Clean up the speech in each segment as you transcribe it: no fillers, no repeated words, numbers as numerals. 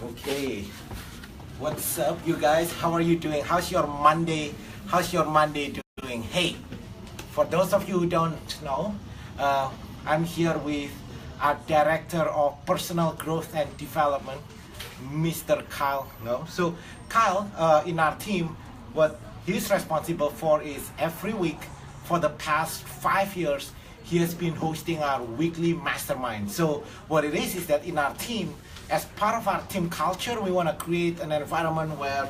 Okay, what's up, you guys? How are you doing? How's your Monday? How's your Monday doing? Hey, for those of you who don't know, I'm here with our Director of Personal Growth and Development, Mr. Kyle Ngo. So Kyle, in our team, what he's responsible for is every week for the past 5 years, he has been hosting our weekly mastermind. So what it is that in our team, as part of our team culture, we want to create an environment where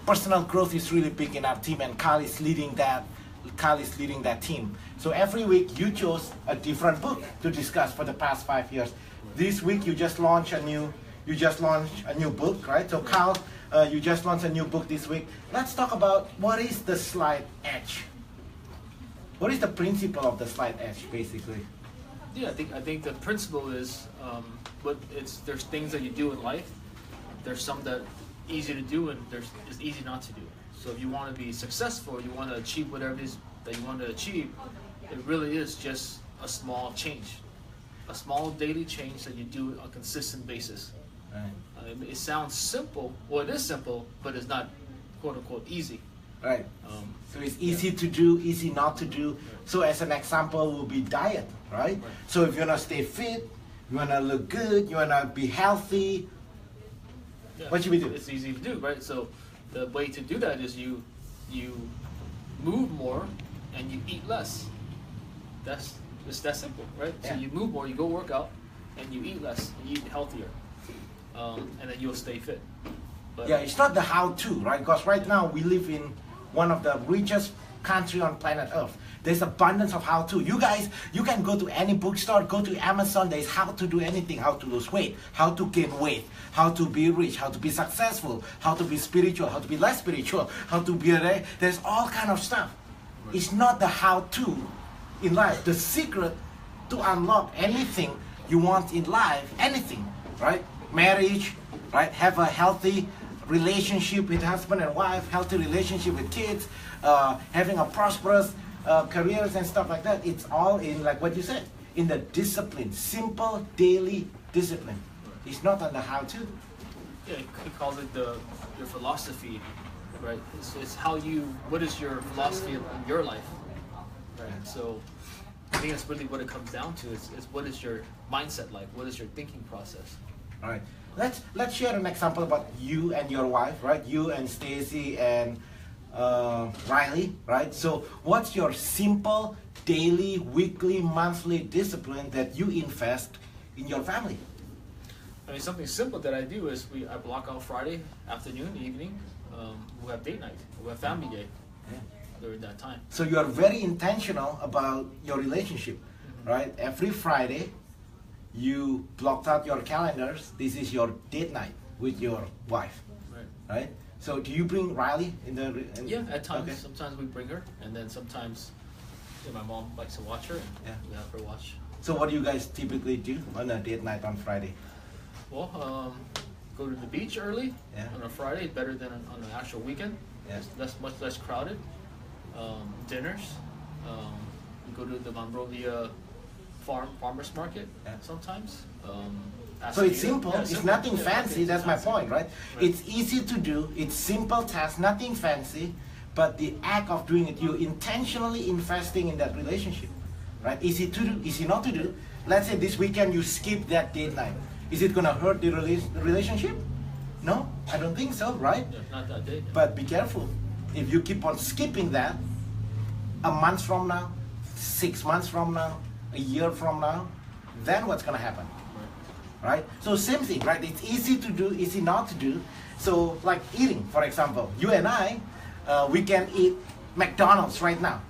personal growth is really big in our team, and Kyle is leading that. Kyle is leading that team. So every week you chose a different book to discuss for the past 5 years. This week you just launched a new book, right? So Kyle, you just launched a new book this week. Let's talk about what is the slide edge. What is the principle of the slide edge, basically? Yeah, I think the principle is, there's things that you do in life. There's some that easy to do, and it's easy not to do. So if you want to be successful, you want to achieve whatever it is that you want to achieve, it really is just a small change, a small daily change that you do on a consistent basis. Right. It sounds simple. Well, it is simple, but it's not quote unquote easy. Right. So it's easy to do, easy not to do. So as an example will be diet, right? So if you want to stay fit, you want to look good, you want to be healthy, what should we do? It's easy to do, right? So the way to do that is you move more and you eat less. It's that simple, right? Yeah. So you move more, you go work out, and you eat less, and you eat healthier, and then you'll stay fit. But yeah, it's not the how-to, right? Because right now we live in one of the richest country on planet Earth. There's abundance of how-to. You guys, you can go to any bookstore, go to Amazon. There's how to do anything: how to lose weight, how to gain weight, how to be rich, how to be successful, how to be spiritual, how to be less spiritual, how to be a. There's all kind of stuff. Right. It's not the how-to in life. The secret to unlock anything you want in life, anything, right? Marriage, right? Have a healthy relationship with husband and wife, healthy relationship with kids, having a prosperous careers and stuff like that. It's all in, like what you said, in the discipline, simple daily discipline. It's not on the how-to. Yeah, he calls it your philosophy, right? It's how what is your philosophy in your life, right? So I think that's really what it comes down to. Is what is your mindset like? What is your thinking process? All right. Let's share an example about you and your wife, right? You and Stacy and Riley, right? So what's your simple daily, weekly, monthly discipline that you invest in your family? I mean, something simple that I do is I block out Friday afternoon, evening. We'll have date night. We'll have family day during that time. So you are very intentional about your relationship, right? Every Friday, you blocked out your calendars. This is your date night with your wife, right? So do you bring Riley in the? Yeah, at times. Okay. Sometimes we bring her, and then sometimes my mom likes to watch her, and we have her watch. So what do you guys typically do on a date night on Friday? Well, go to the beach early on a Friday, better than on an actual weekend. Yeah. It's much less crowded. Dinners. We go to the Monrovia farmers market sometimes. So it's simple. It's nothing fancy. That's my point, right? It's easy to do. It's simple task, nothing fancy, but the act of doing it, you're intentionally investing in that relationship, right? Easy to do, easy not to do. Let's say this weekend you skip that date night. Is it gonna hurt the relationship? No, I don't think so, right? Yeah, not that day. But be careful. If you keep on skipping that, a month from now, 6 months from now, a year from now, then what's gonna happen? Right? So same thing, right? It's easy to do, easy not to do. So like eating, for example, you and I, we can eat McDonald's right now.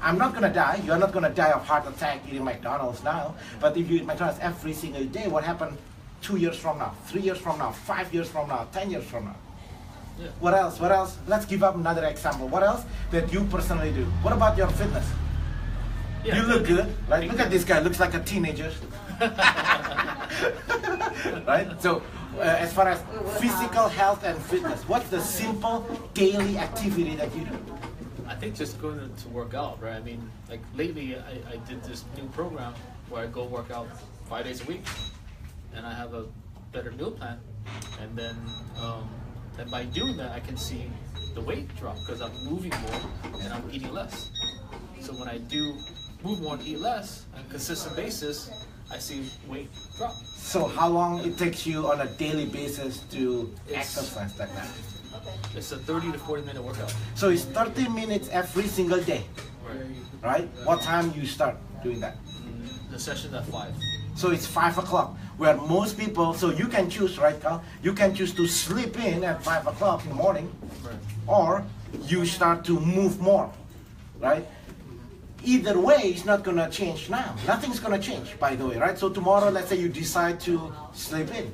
I'm not gonna die. You're not gonna die of heart attack eating McDonald's now. But if you eat McDonald's every single day, what happened 2 years from now, 3 years from now, 5 years from now, 10 years from now? Yeah. What else? What else? Let's give up another example. What else that you personally do? What about your fitness? Yeah, you look good, right? Look at this guy. Looks like a teenager. Right? So, as far as physical health and fitness, what's the simple daily activity that you do? I think just going to work out, right? I mean, like lately, I did this new program where I go work out 5 days a week, and I have a better meal plan and then and by doing that, I can see the weight drop because I'm moving more and I'm eating less. So when I do move more and eat less on a consistent basis, I see weight drop. So how long it takes you on a daily basis to exercise like that? It's a 30 to 40 minute workout. So it's 30 minutes every single day, right? What time you start doing that? The session's at 5. So it's 5 o'clock, where most people, so you can choose, right, Kyle? You can choose to sleep in at 5 o'clock in the morning, or you start to move more, right? Either way, it's not gonna change now. Nothing's gonna change, by the way, right? So tomorrow, let's say you decide to sleep in.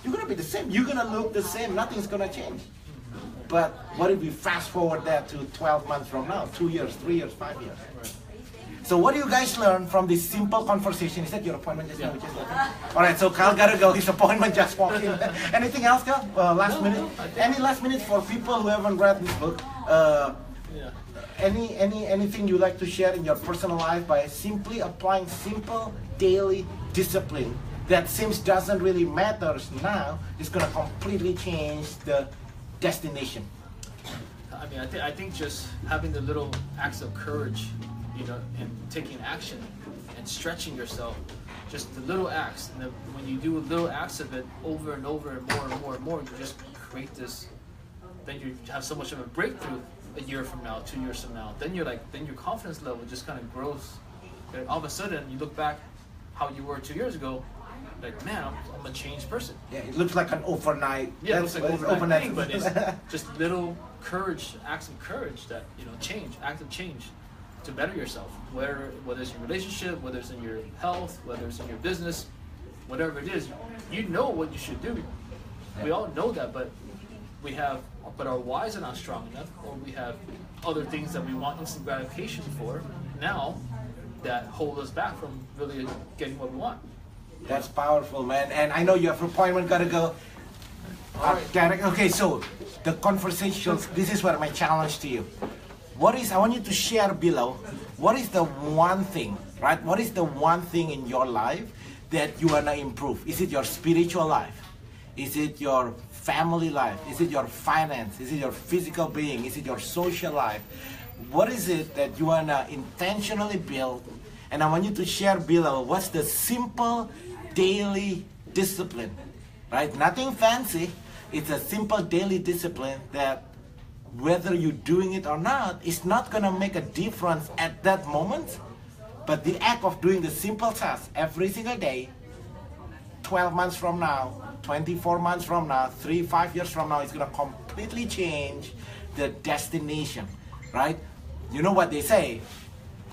You're gonna be the same. You're gonna look the same. Nothing's gonna change. But what if we fast forward that to 12 months from now, 2 years, 3 years, 5 years? So what do you guys learn from this simple conversation? Is that your appointment just now? All right, so Kyle gotta go. His appointment just walked in. Anything else, Kyle? Last minute? Any last minute for people who haven't read this book? Anything you like to share in your personal life by simply applying simple daily discipline that seems doesn't really matter now, is going to completely change the destination? I mean, I think just having the little acts of courage, you know, and taking action and stretching yourself, just the little acts. And when you do little acts of it over and over and more and more and more, you just create this. Then you have so much of a breakthrough a year from now, 2 years from now. Then then your confidence level just kind of grows. And all of a sudden, you look back how you were 2 years ago. Like, man, I'm a changed person. Yeah, it looks like an overnight. Yeah, it looks like overnight thing, but it's just little courage, acts of courage that, you know, acts of change to better yourself. Whether it's in your relationship, whether it's in your health, whether it's in your business, whatever it is, you know what you should do. We all know that, but our whys are not strong enough, or we have other things that we want instant gratification for now that hold us back from really getting what we want. That's powerful, man. And I know you have an appointment, gotta go. Derek, okay, so the conversation, this is what my challenge to you. I want you to share below, what is the one thing, right? What is the one thing in your life that you wanna improve? Is it your spiritual life? Is it your family life? Is it your finance? Is it your physical being? Is it your social life? What is it that you wanna intentionally build? And I want you to share below, what's the simple daily discipline, right? Nothing fancy. It's a simple daily discipline that whether you're doing it or not, it's not gonna make a difference at that moment, but the act of doing the simple task every single day, 12 months from now, 24 months from now, 5 years from now, it's gonna completely change the destination, right? You know what they say?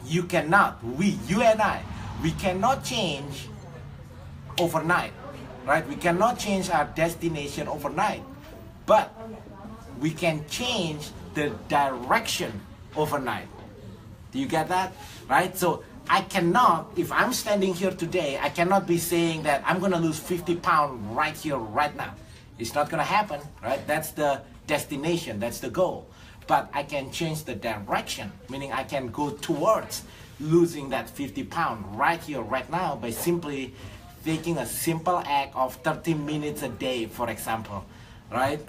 You and I, we cannot change overnight, right? We cannot change our destination overnight, but we can change the direction overnight. Do you get that? Right? So I cannot, if I'm standing here today, I cannot be saying that I'm gonna lose 50 pounds right here, right now. It's not gonna happen, right? That's the destination, that's the goal. But I can change the direction, meaning I can go towards losing that 50 pounds right here, right now, by simply taking a simple act of 30 minutes a day, for example, right?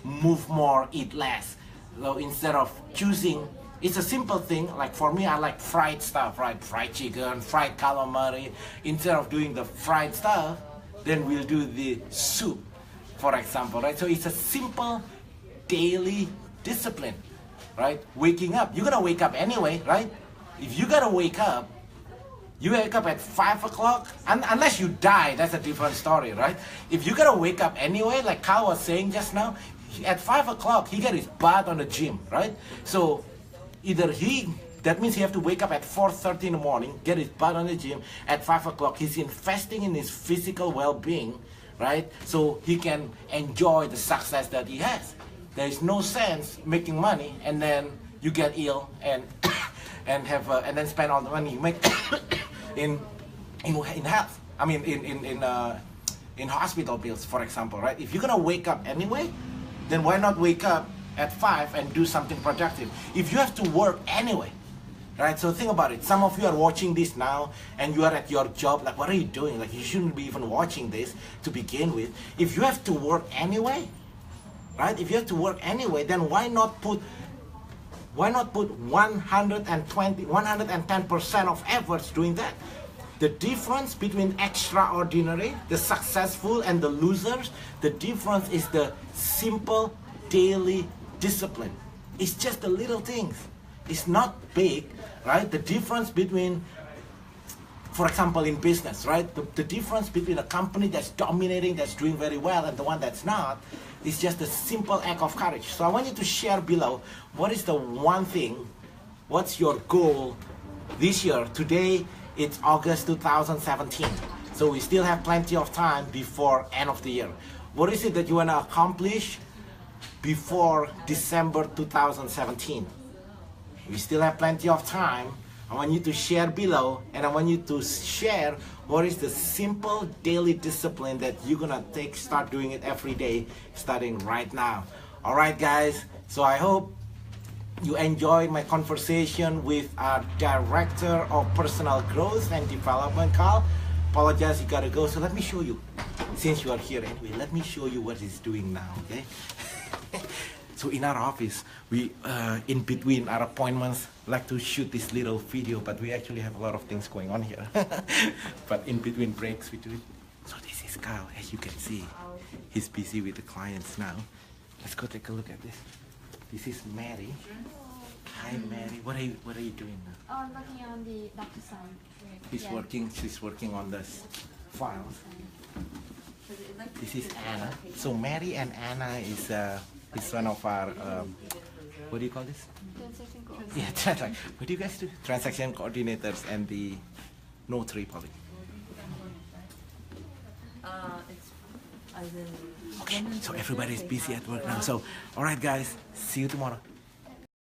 Move more, eat less. So instead of choosing, it's a simple thing, like for me, I like fried stuff, right? Fried chicken, fried calamari. Instead of doing the fried stuff, then we'll do the soup, for example, right? So it's a simple daily discipline, right? Waking up, you're gonna wake up anyway, right? If you gotta wake up, you wake up at 5 o'clock, unless you die, that's a different story, right? If you gotta wake up anyway, like Kyle was saying just now, at 5 o'clock, he got his butt on the gym, right? So either that means he have to wake up at 4:30 in the morning, get his butt on the gym, at 5 o'clock, he's investing in his physical well-being, right? So he can enjoy the success that he has. There is no sense making money and then you get ill and and then spend all the money you make in health. I mean in hospital bills, for example, right? If you're gonna wake up anyway, then why not wake up at 5 and do something productive? If you have to work anyway, Right, so think about it. Some of you are watching this now and you are at your job, like what are you doing? Like you shouldn't be even watching this to begin with. If you have to work anyway, right? If you have to work anyway, then why not put 120, 110% of efforts doing that? The difference between extraordinary, the successful and the losers, the difference is the simple daily discipline. It's just the little things. It's not big, right? The difference between, for example, in business, right? The difference between a company that's dominating, that's doing very well, and the one that's not, is just a simple act of courage. So I want you to share below, what is the one thing, what's your goal this year? Today, it's August 2017. So we still have plenty of time before end of the year. What is it that you want to accomplish before December 2017? We still have plenty of time. I want you to share below, and I want you to share what is the simple daily discipline that you're gonna start doing it every day, starting right now. All right, guys. So I hope you enjoyed my conversation with our Director of Personal Growth and Development, Kyle. Apologize, you gotta go. So let me show you. Since you are here anyway, let me show you what he's doing now, okay? So in our office, we, in between our appointments, like to shoot this little video, but we actually have a lot of things going on here. But in between breaks, we do it. So this is Kyle, as you can see. He's busy with the clients now. Let's go take a look at this. This is Mary. Hi, Mary. What are you doing now? Oh, I'm working on the DocuSign. She's working on this files. This is Anna. So Mary and Anna is one of our, what do you call this? Transaction code. Yeah, what do you guys do? Transaction coordinators and the notary public. It's as in Okay, so everybody's busy at work now. So, all right, guys, see you tomorrow.